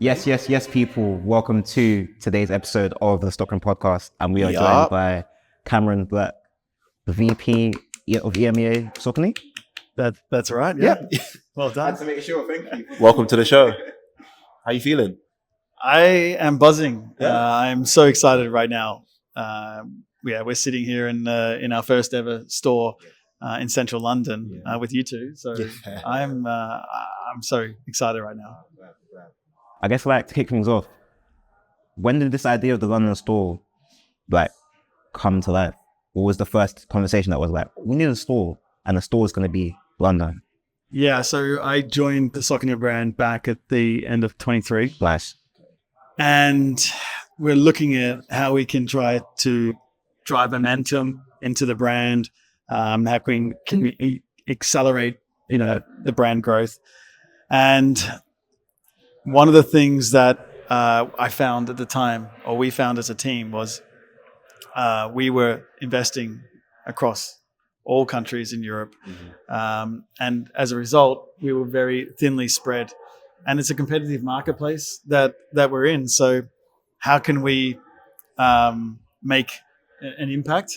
Yes, people. Welcome to today's episode of the Stockroom podcast. And we are joined by Cameron Black, the VP of EMEA Saucony. That's right. Yeah. Well done. Had to make sure. Thank you. Welcome to the show. How you feeling? I am buzzing. Yeah. I'm so excited right now. We're sitting here in our first ever store in central London with you two. So I'm so excited right now. I guess to kick things off, when did this idea of the London store come to life? What was the first conversation that was we need a store and the store is going to be London? Yeah, so I joined the Saucony brand back at the end of 23. Nice. And we're looking at how we can try to drive momentum into the brand. How can we accelerate, the brand growth? And one of the things that I found at the time, or we found as a team, was we were investing across all countries in Europe. And as a result, we were very thinly spread. And it's a competitive marketplace that we're in. So how can we make an impact?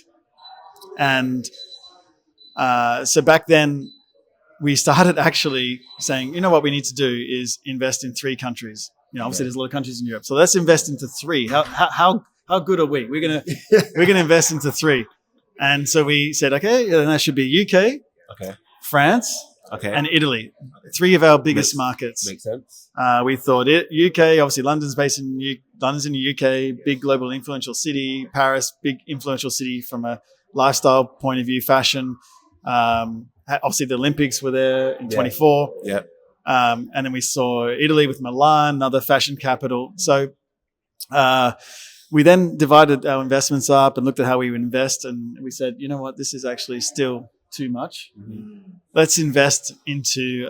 And so back then, we started actually saying, what we need to do is invest in 3 countries. Obviously there's a lot of countries in Europe. So let's invest into 3. How good are we? We're gonna invest into 3. And so we said, okay, then that should be UK, France, and Italy. 3 of our biggest markets. Makes sense. We thought UK, obviously London's in the UK, big global influential city. Paris, big influential city from a lifestyle point of view, fashion. Obviously the Olympics were there in 24. Yeah. And then we saw Italy with Milan, another fashion capital. So we then divided our investments up and looked at how we would invest. And we said, you know what, this is actually still too much. Let's invest into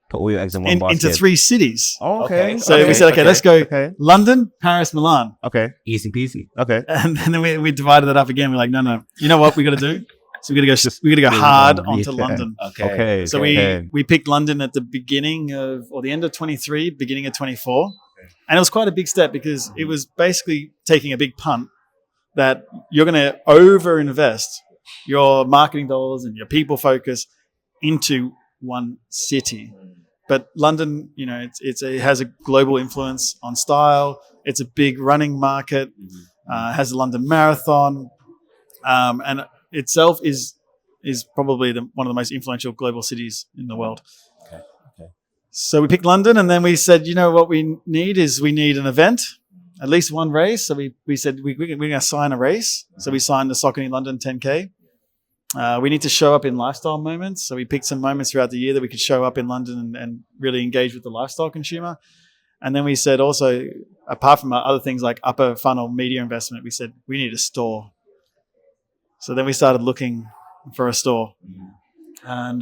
Put all your eggs in one basket. into 3 cities. Oh, okay. So we said, let's go London, Paris, Milan. Okay. Easy peasy. Okay. And then we divided it up again. We're like, no. You know what we got to do? So we got to go hard onto London. Okay. So we picked London at the beginning of, or the end of 23, beginning of 24. And it was quite a big step because it was basically taking a big punt that you're going to over-invest your marketing dollars and your people focus into one city. But London, it has a global influence on style. It's a big running market. Has the London Marathon, and itself is probably one of the most influential global cities in the world. Okay. So we picked London, and then we said, what we need an event, at least one race. So we said we're going to sign a race. So we signed the Saucony London 10K. We need to show up in lifestyle moments. So we picked some moments throughout the year that we could show up in London and really engage with the lifestyle consumer. And then we said also, apart from other things like upper funnel media investment, we said we need a store. So then we started looking for a store. And,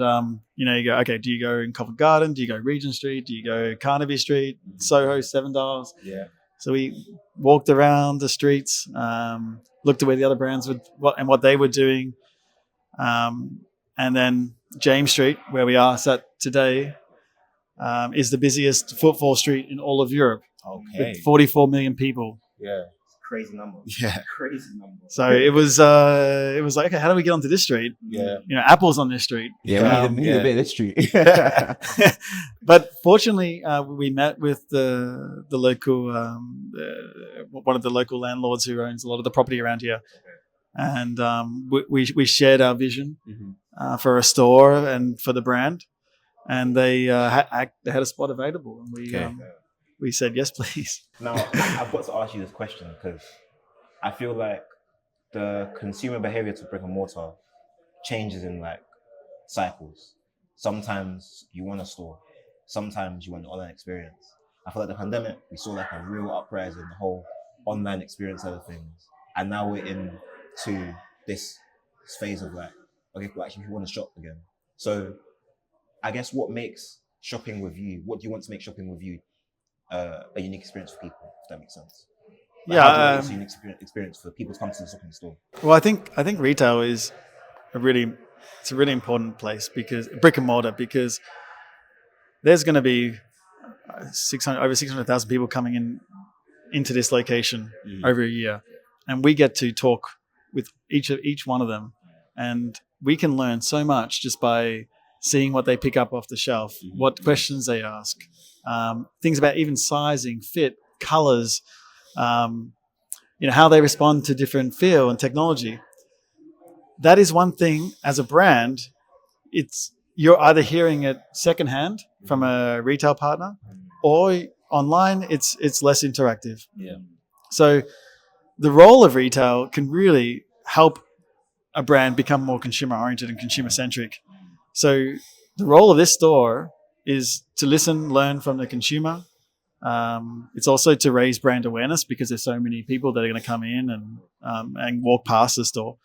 you go, okay, do you go in Covent Garden? Do you go Regent Street? Do you go Carnaby Street, Soho, Seven Dials? Yeah. So we walked around the streets, looked at where the other brands what they were doing. And then James Street, where we are sat today, is the busiest footfall street in all of Europe. Okay. With 44 million people. Yeah. Crazy number. Yeah. Crazy number. So it was like, okay, how do we get onto this street? Yeah. Apple's on this street. Yeah, we need a bit of this street. But fortunately, we met with the local, one of the local landlords who owns a lot of the property around here. And we shared our vision for a store and for the brand. And they had a spot available. And we said, yes, please. Now, I've got to ask you this question because I feel like the consumer behavior to brick and mortar changes in cycles. Sometimes you want a store. Sometimes you want an online experience. I feel like the pandemic, we saw a real uprise in the whole online experience side of things. And now we're into this phase of okay, but actually we want to shop again. So I guess what makes shopping with you, what do you want to make shopping with you a unique experience for people, if that makes sense? How do you make it a unique experience for people to come to the shopping store? Well, I think retail is a really important place, because brick and mortar, because there's going to be over 600,000 people coming into this location over a year, and we get to talk with each one of them, and we can learn so much just by seeing what they pick up off the shelf, what questions they ask, things about even sizing, fit, colors, how they respond to different feel and technology. That is one thing as a brand. You're either hearing it secondhand from a retail partner, or online it's less interactive. Yeah. So the role of retail can really help a brand become more consumer oriented and consumer centric. So the role of this store is to listen, learn from the consumer. It's also to raise brand awareness, because there's so many people that are going to come in and walk past the store.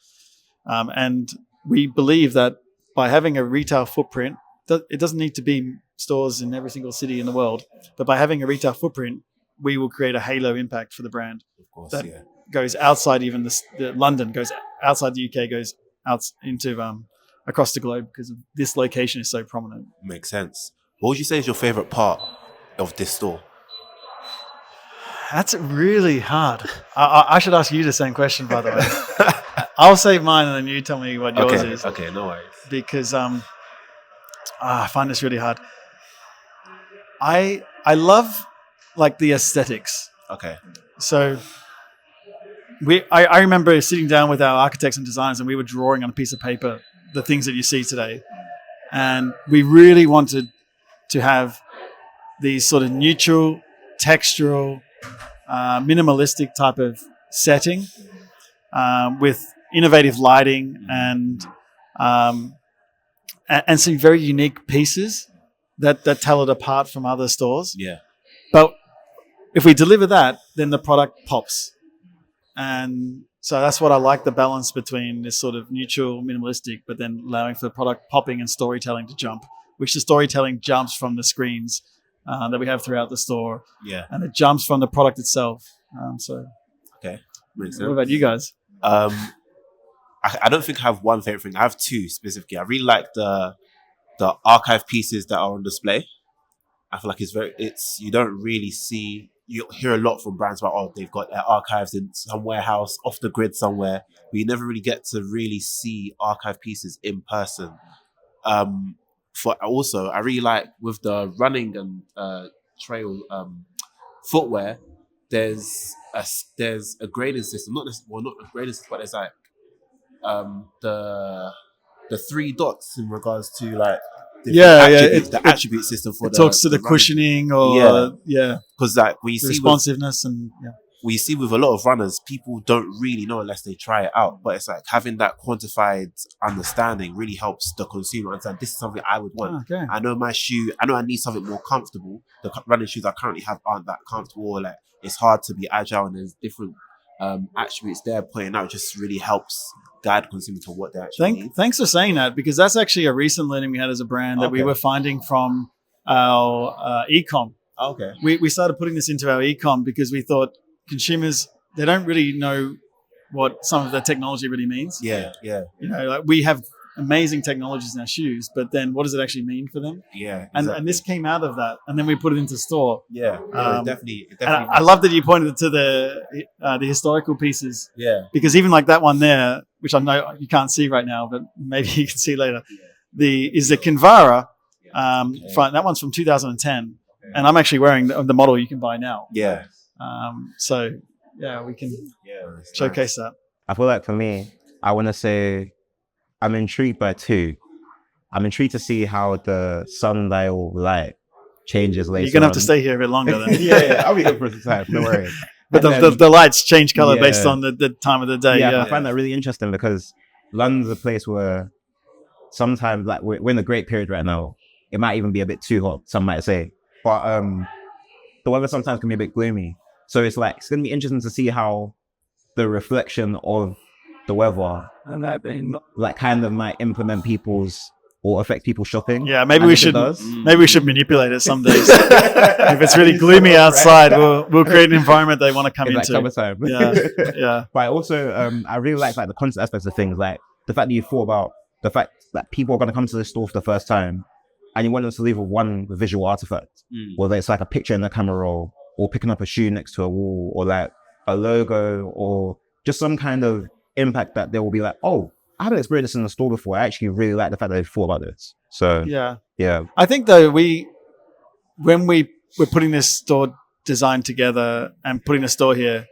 And we believe that by having a retail footprint, it doesn't need to be stores in every single city in the world, but by having a retail footprint, we will create a halo impact for the brand. Of course, that goes outside even the London, goes outside the UK, goes out into across the globe, because this location is so prominent. Makes sense. What would you say is your favorite part of this store? That's really hard. I should ask you the same question, by the way. I'll say mine and then you tell me what yours is. Okay, no worries. Because I find this really hard. I love like the aesthetics. Okay. So I remember sitting down with our architects and designers, and we were drawing on a piece of paper the things that you see today. And we really wanted to have these sort of neutral, textural, minimalistic type of setting with innovative lighting and some very unique pieces that tell it apart from other stores. Yeah. But if we deliver that, then the product pops. And so that's what I like, the balance between this sort of neutral, minimalistic, but then allowing for the product popping and storytelling to jump, which the storytelling jumps from the screens that we have throughout the store. Yeah. And it jumps from the product itself. Okay. Makes sense. What about you guys? I don't think I have one favorite thing. I have two specifically. I really like the archive pieces that are on display. I feel like you don't really see, you hear a lot from brands about, they've got their archives in some warehouse off the grid somewhere, but you never really get to really see archive pieces in person. I really like with the running and trail footwear, there's a grading system, not a grading system, but there's like the 3 dots in regards to like the attribute system for it talks to the cushioning or because like when you the see responsiveness we see with a lot of runners, people don't really know unless they try it out. But it's like having that quantified understanding really helps the consumer understand this is something I would want. Okay. I know I need something more comfortable. The running shoes I currently have aren't that comfortable, or like it's hard to be agile, and there's different attributes there pointing out. It just really helps guide consumer to what they actually need. Thanks for saying that, because that's actually a recent learning we had as a brand that we were finding from our e-com. Okay. We started putting this into our e-com because we thought consumers, they don't really know what some of the technology really means. Yeah. Like we have amazing technologies in our shoes, but then what does it actually mean for them? Yeah. Exactly. And this came out of that, and then we put it into store. Yeah. Definitely. And I love that you pointed to the historical pieces. Yeah. Because even like that one there, which I know you can't see right now, but maybe you can see later, is the Kinvara front. That one's from 2010, and I'm actually wearing the model you can buy now. Yeah. So we can showcase that. I feel like for me, I want to say I'm intrigued by 2. I'm intrigued to see how the sundial light changes later. You're going to have to stay here a bit longer then. yeah, I'll be here for some time, don't worry. But the lights change color based on the time of the day. Yeah, I find that really interesting because London's a place where sometimes, like we're in a great period right now, it might even be a bit too hot, some might say. But the weather sometimes can be a bit gloomy. So it's going to be interesting to see how the reflection of the weather kind of might implement or affect people's shopping. Yeah, maybe we should manipulate it some days. If it's really gloomy outside, we'll create an environment they want to come into. Like summertime. Yeah. But also, I really like the concept aspects of things, like the fact that you thought about the fact that people are going to come to the store for the first time, and you want them to leave with one visual artifact, whether it's like a picture in the camera roll, or picking up a shoe next to a wall, or like a logo, or just some kind of impact that they will be like, oh, I haven't experienced this in the store before. I actually really like the fact that they thought about this. So yeah. I think though when we were putting this store design together and putting a store here,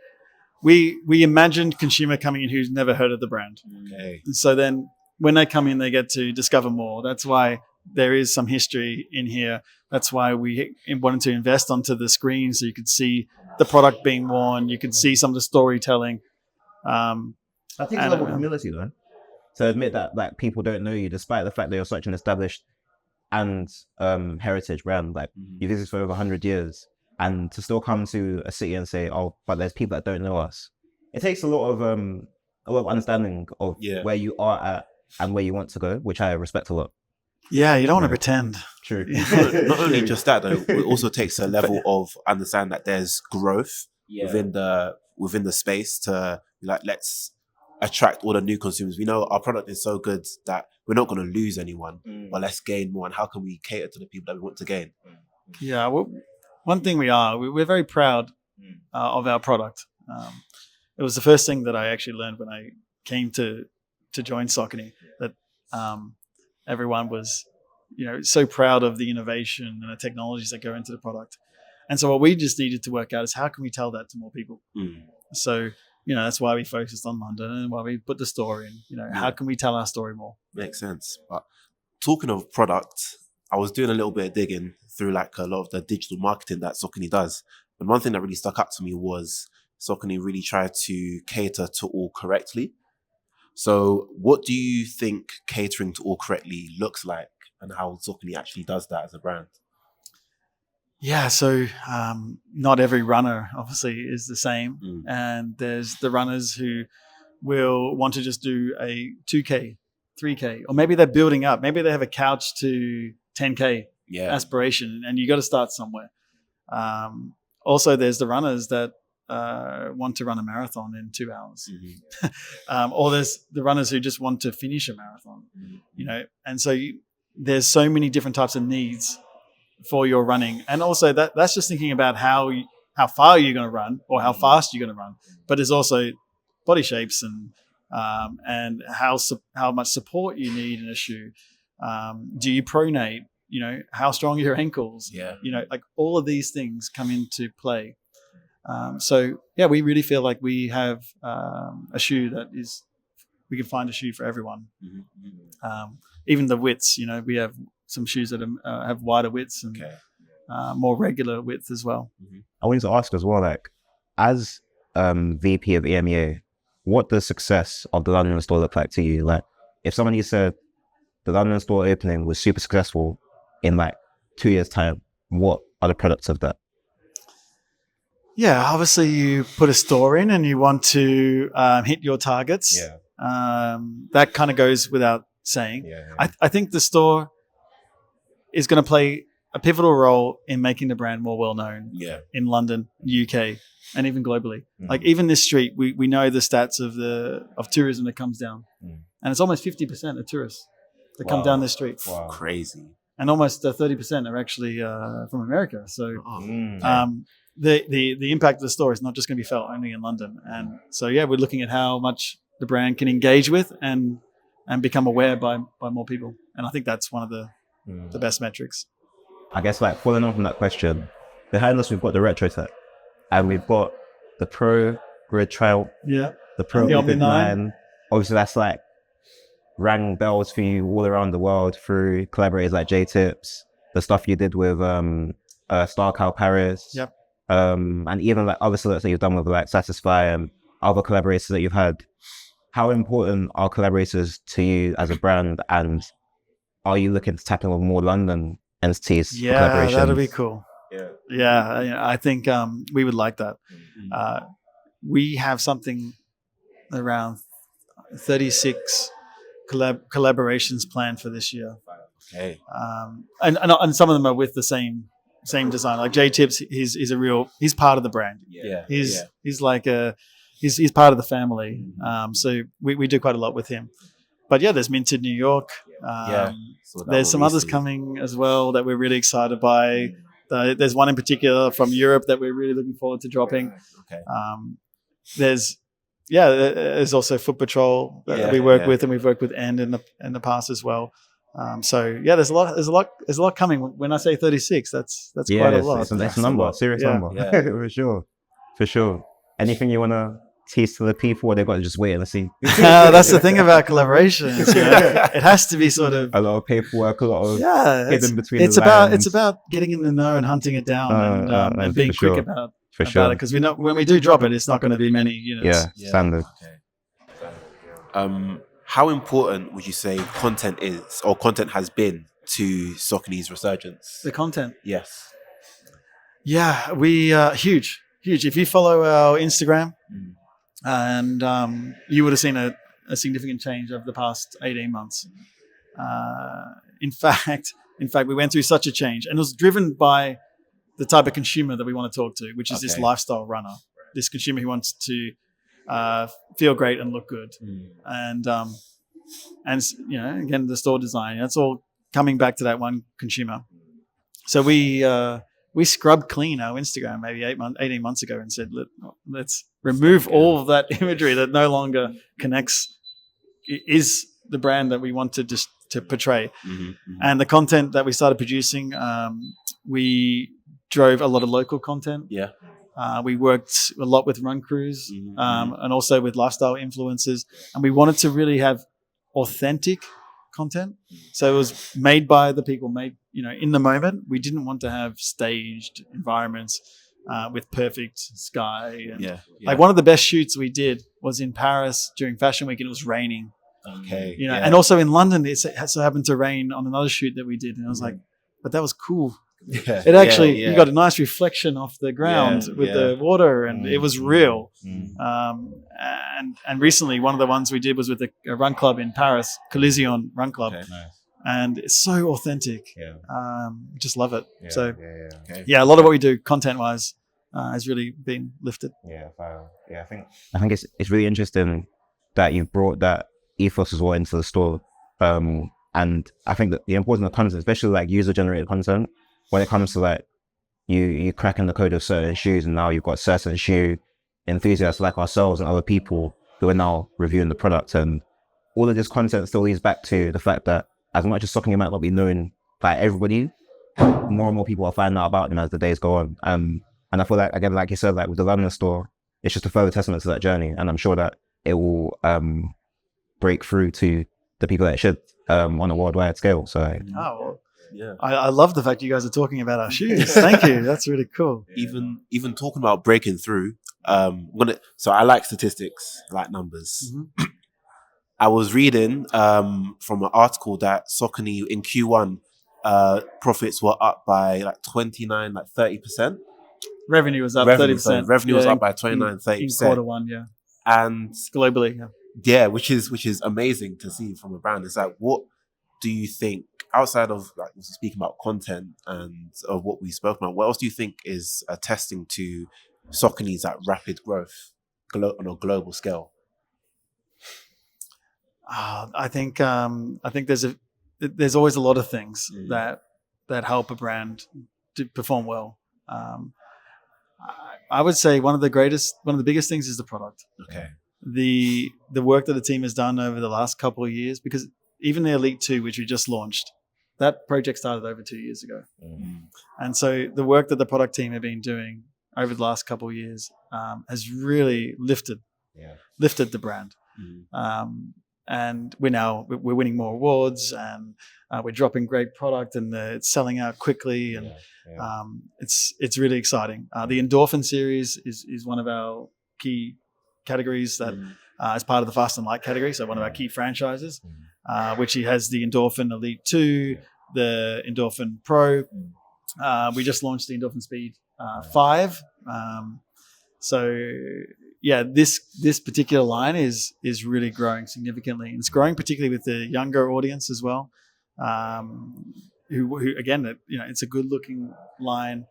we imagined consumer coming in who's never heard of the brand. Okay. And so then when they come in, they get to discover more. That's why there is some history in here. That's why we wanted to invest onto the screen so you could see the product being worn. You could see some of the storytelling. I think it's a level of humility, though, to admit that like people don't know you, despite the fact that you're such an established and heritage brand. Like you've existed for over 100 years, and to still come to a city and say, "Oh, but there's people that don't know us." It takes a lot of understanding of where you are at and where you want to go, which I respect a lot. Yeah, you don't want to pretend. True. Not only just that, though, it also takes a level of understanding that there's growth within the space to like, let's attract all the new consumers. We know our product is so good that we're not going to lose anyone, but let's gain more. And how can we cater to the people that we want to gain? Yeah, well, one thing we're very proud of our product. It was the first thing that I actually learned when I came to join Saucony, that everyone was, so proud of the innovation and the technologies that go into the product. And so what we just needed to work out is how can we tell that to more people? So, that's why we focused on London and why we put the store in. How can we tell our story more? Makes sense. But talking of product, I was doing a little bit of digging through like a lot of the digital marketing that Saucony does. And one thing that really stuck out to me was Saucony really tried to cater to all correctly. So what do you think catering to all correctly looks like, and how Saucony actually does that as a brand? Yeah, so not every runner obviously is the same. And there's the runners who will want to just do a 2K, 3K, or maybe they're building up. Maybe they have a couch to 10K aspiration, and you got to start somewhere. Also, there's the runners that want to run a marathon in 2 hours. Or there's the runners who just want to finish a marathon, and so there's so many different types of needs for your running. And also that's just thinking about how far you're going to run or how fast you're going to run. But there's also body shapes and how much support you need in a shoe. Do you pronate? How strong are your ankles? Like all of these things come into play. We really feel like we have a shoe that we can find a shoe for everyone. Even the widths, we have some shoes that have wider widths and more regular width as well. I wanted to ask as well, like, as VP of EMEA, what does success of the London store look like to you? Like, if somebody said the London store opening was super successful in like 2 years' time, what are the products of that? Yeah, obviously you put a store in and you want to hit your targets. That kind of goes without saying. I think the store is going to play a pivotal role in making the brand more well-known in London, UK, and even globally. Like even this street, we know the stats of tourism that comes down. And it's almost 50% of tourists that come down this street. Wow. Crazy. And almost 30% are actually from America. So the impact of the store is not just going to be felt only in London. And so, we're looking at how much the brand can engage with and become aware by more people. And I think that's one of the best metrics. I guess, like, following on from that question, behind us we've got the Retro Tech, and we've got the Pro Grid Trail, the Pro Grid 9. Obviously, that's like rang bells for you all around the world through collaborators like J-Tips, the stuff you did with Star Cow Paris, and even like other selects that you've done with like Satisfy and other collaborators that you've had. How important are collaborators to you as a brand, and are you looking to tap in with more London entities? Yeah, that'd be cool. I think we would like that. We have something around 36 collaborations planned for this year. Okay. And some of them are with the same design. Like J-Tips, he's part of the brand. He's part of the family. So we do quite a lot with him. but yeah, there's Minted New York. So There's some others coming as well that we're really excited by. There's one in particular from Europe that we're really looking forward to dropping. Okay. There's also Foot Patrol that we work with, and we've worked with End in the past as well. There's a lot coming. When I say 36, that's quite a lot. It's a number, serious number. For sure. Anything you want to tease to the people, or they've got to just wait and see? That's the thing about collaborations. It has to be sort of a lot of paperwork, a lot of hidden between. It's about getting in the know and hunting it down and being quick about it, because we know when we do drop it, it's not going to be many units. Standard. Okay. How important would you say content is, or content has been, to Saucony's resurgence? The content. Yes. Yeah, we huge. If you follow our Instagram, and you would have seen a significant change over the past 18 months. In fact, we went through such a change, and it was driven by the type of consumer that we want to talk to, which is this lifestyle runner, this consumer who wants to feel great and look good. And again, the store design, that's all coming back to that one consumer. So we scrubbed clean our Instagram maybe 18 months ago and said, let's remove all of that imagery that no longer connects, is the brand that we want to portray. And the content that we started producing, we drove a lot of local content. We worked a lot with run crews and also with lifestyle influencers. And we wanted to really have authentic content. So it was made by the people, made in the moment. We didn't want to have staged environments with perfect sky. And like one of the best shoots we did was in Paris during Fashion Week, and it was raining. And also in London, it so happened to rain on another shoot that we did, and I was like, but that was cool. It actually, you got a nice reflection off the ground with the water, and it was real. And recently, one of the ones we did was with a run club in Paris, Collision Run Club. And it's so authentic. Just love it. A lot of what we do content-wise has really been lifted. I think it's really interesting that you brought that ethos as well into the store. And I think that the importance of content, especially like user-generated content, when it comes to like you cracking the code of certain shoes, and now you've got certain shoe enthusiasts like ourselves and other people who are now reviewing the product, and all of this content still leads back to the fact that as much as Saucony might not be known by everybody, more and more people are finding out about them as the days go on. And I feel like, again, like you said, like with the London store, it's just a further testament to that journey, and I'm sure that it will break through to the people that it should on a worldwide scale. So I love the fact you guys are talking about our shoes. Thank you. That's really cool. Even talking about breaking through, so I like statistics, I like numbers. I was reading from an article that Saucony in Q1 profits were up by like 29, like 30%. Revenue was up 30%. Revenue was up by 29, 30%. In quarter one, and globally, which is amazing to see from a brand. It's like, what do you think, outside of like speaking about content and of what we spoke about, what else do you think is attesting to Saucony's like rapid growth on a global scale? I think there's always a lot of things that help a brand to perform well. I would say one of the biggest things is the product. Okay. The work that the team has done over the last couple of years, because even the Elite 2, which we just launched, that project started over 2 years ago. And so the work that the product team have been doing over the last couple of years has really lifted the brand. And we're winning more awards, and we're dropping great product, and it's selling out quickly, and it's really exciting. The Endorphin series is one of our key categories that is part of the Fast and Light category, so one of our key franchises, which has the Endorphin Elite 2, the Endorphin Pro. We just launched the Endorphin Speed 5. This particular line is really growing significantly, and it's growing particularly with the younger audience as well. Who again, it's a good looking line.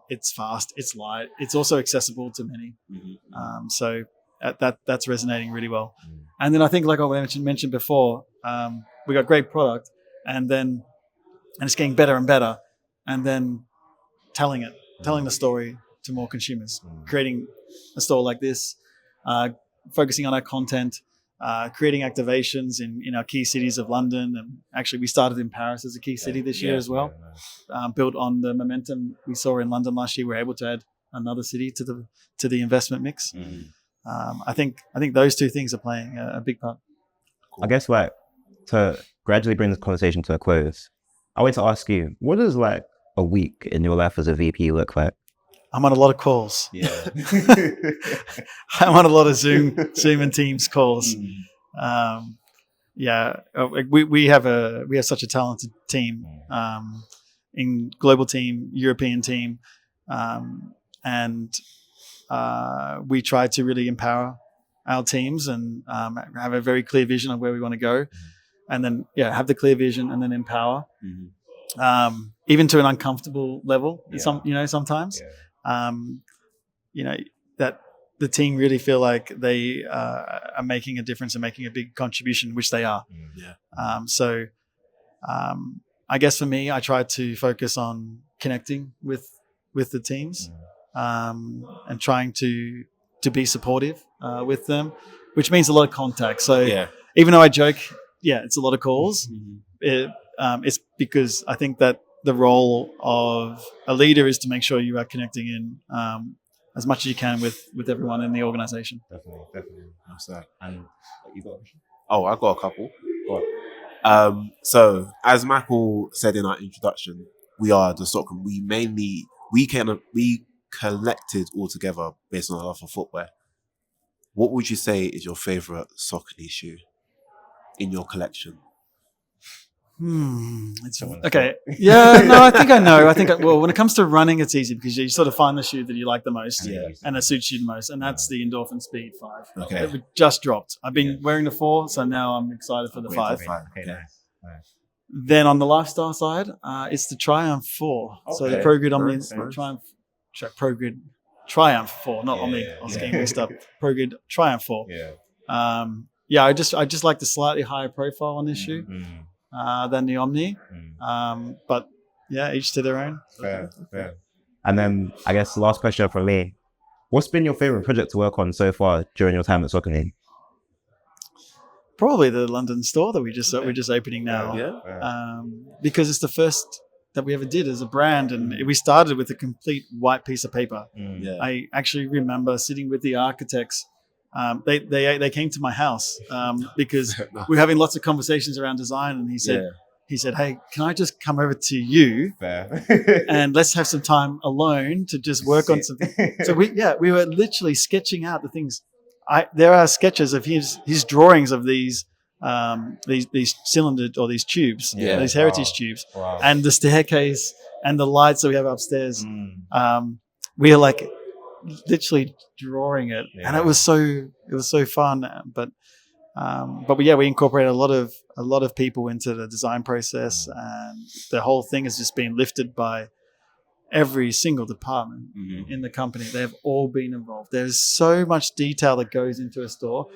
It's fast, it's light, it's also accessible to many. that's resonating really well. And then I think, like I mentioned before, we got great product, and it's getting better and better, and then telling the story to more consumers, creating a store like this, focusing on our content, creating activations in our key cities of London, and actually we started in Paris as a key city this year as well. Built on the momentum we saw in London last year, we're able to add another city to the investment mix. I think those two things are playing a big part. I guess like to gradually bring this conversation to a close, I want to ask you, what does like a week in your life as a VP look like? I'm on a lot of calls. Yeah. I'm on a lot of Zoom and Teams calls. We have such a talented team, in global team, European team, and we try to really empower our teams and have a very clear vision of where we want to go, and then have the clear vision and then empower, even to an uncomfortable level. Sometimes. That the team really feel like they are making a difference and making a big contribution, which they are. I guess for me, I try to focus on connecting with the teams, and trying to be supportive with them, which means a lot of contact. So even though I joke, it's a lot of calls, it's because I think that the role of a leader is to make sure you are connecting in as much as you can with everyone in the organization. Definitely. That's that. And you got a question? Oh, I got a couple. Go on. So as Michael said in our introduction, we are the Stockroom. We collected all together based on our love for footwear. What would you say is your favorite Saucony shoe in your collection? It's okay. Yeah, no, I think I know. Well, when it comes to running, it's easy because you sort of find the shoe that you like the most, and it suits you the most, and that's the Endorphin Speed 5. Okay. It just dropped. I've been wearing the 4, so now I'm excited for the 5. Okay, nice. Then on the lifestyle side, it's the Triumph 4. So the Pro Grid Omni, Pro Grid Triumph 4, not Omni. I was getting mixed up. Pro Grid Triumph 4. I just like the slightly higher profile on this shoe. Than the Omni, but each to their own. Fair. And then I guess the last question from me: what's been your favorite project to work on so far during your time at Saucony? Probably the London store that we're just opening now, because it's the first that we ever did as a brand, and we started with a complete white piece of paper. I actually remember sitting with the architects. They came to my house because we were having lots of conversations around design, and he said, "Hey, can I just come over to you and let's have some time alone to just work on something?" So we were literally sketching out the things. There are sketches of his drawings of these cylinder or these tubes, these heritage tubes, and the staircase and the lights that we have upstairs. We are like literally drawing it, and it was so fun. But we incorporated a lot of people into the design process, and the whole thing has just been lifted by every single department in the company. They've all been involved. There's so much detail that goes into a store.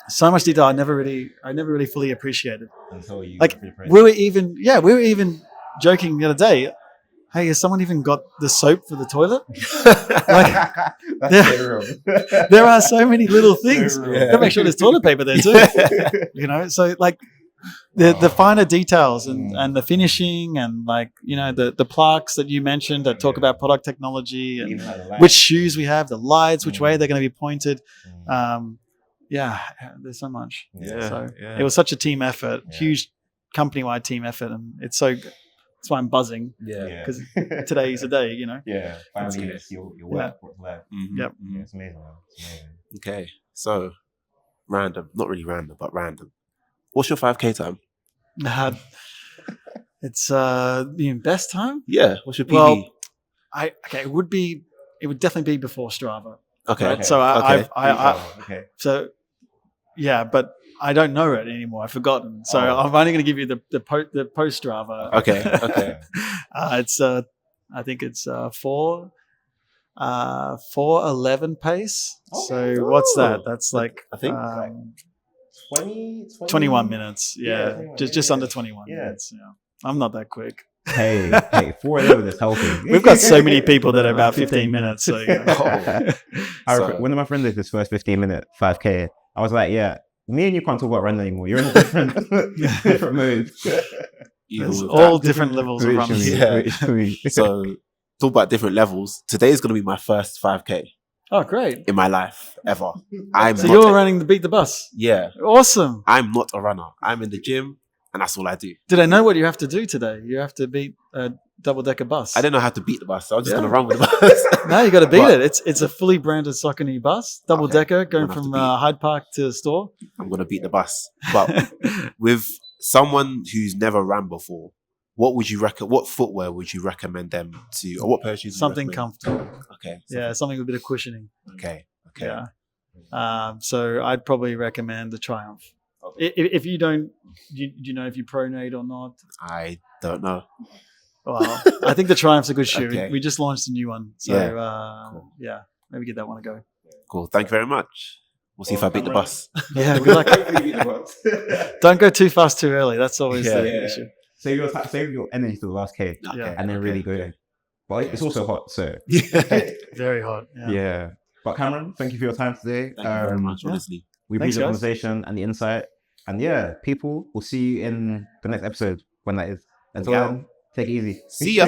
So much detail I never really fully appreciated. Until you we were even joking the other day. Hey, has someone even got the soap for the toilet? There are so many little things. Gotta make sure there's toilet paper there too. So like the finer details and the finishing and the plaques that you mentioned that talk about product technology and which shoes we have, the lights, which way they're going to be pointed. There's so much. It was such a team effort, huge company-wide team effort, and it's so good. That's why I'm buzzing. Because today is a day, finally your work life. Yep. It's amazing, man. It's amazing. Okay, so random, not really random, but random. What's your 5K time? It's best time. Yeah. What's your PB? Well, it would definitely be before Strava. Okay. Right? So So but I don't know it anymore. I've forgotten. So I'm only going to give you the post Strava. Okay. It's I think it's 4. 4:11 pace. Okay. So what's that? That's like I think 20, 21 minutes. Yeah, Yeah, 21, just yeah. under 21 Yeah. minutes. Yeah, I'm not that quick. Hey, 4:11 is healthy. We've got so many people that are about 15 minutes. So When my friend did his first 15-minute 5K, I was like, yeah, me and you can't talk about running anymore. You're in a different mood. there's all different levels of running. Yeah. So talk about different levels. Today is going to be my first 5K Oh, great. in my life ever. So you're running the Beat the Bus. Yeah. Awesome. I'm not a runner. I'm in the gym and that's all I do. Did I know what you have to do today? You have to beat a double-decker bus. I didn't know how to beat the bus. So I was just Yeah. going to run with the bus. No, you got to beat But- it. It's a fully branded Saucony bus, double-decker, going Gonna have from to beat. Hyde Park to the store. I'm going to beat the bus. But with someone who's never ran before, what footwear would you recommend them to, or what pair of shoes? would you Something recommend? comfortable. Okay. Yeah, something with a bit of cushioning. Okay. Yeah. So I'd probably recommend the Triumph. If you don't, do you know if you pronate or not? I don't know. Well, I think the Triumph's a good shoe. Okay. We just launched a new one. So Cool. yeah, maybe give that one a go. Cool. Thank you very much. We'll see if I beat the bus. Yeah, good luck. Don't go too fast too early. That's always the issue. Save your energy to the last K, Yeah. and then really go. Well, it's also hot, so Very hot. yeah. But Cameron, thank you for your time today. Thank you very much, honestly. We Thanks, appreciate the guys. conversation and the insight. And yeah, people, we'll see you in the next episode when that is. Until Yeah. then, take it easy. See ya.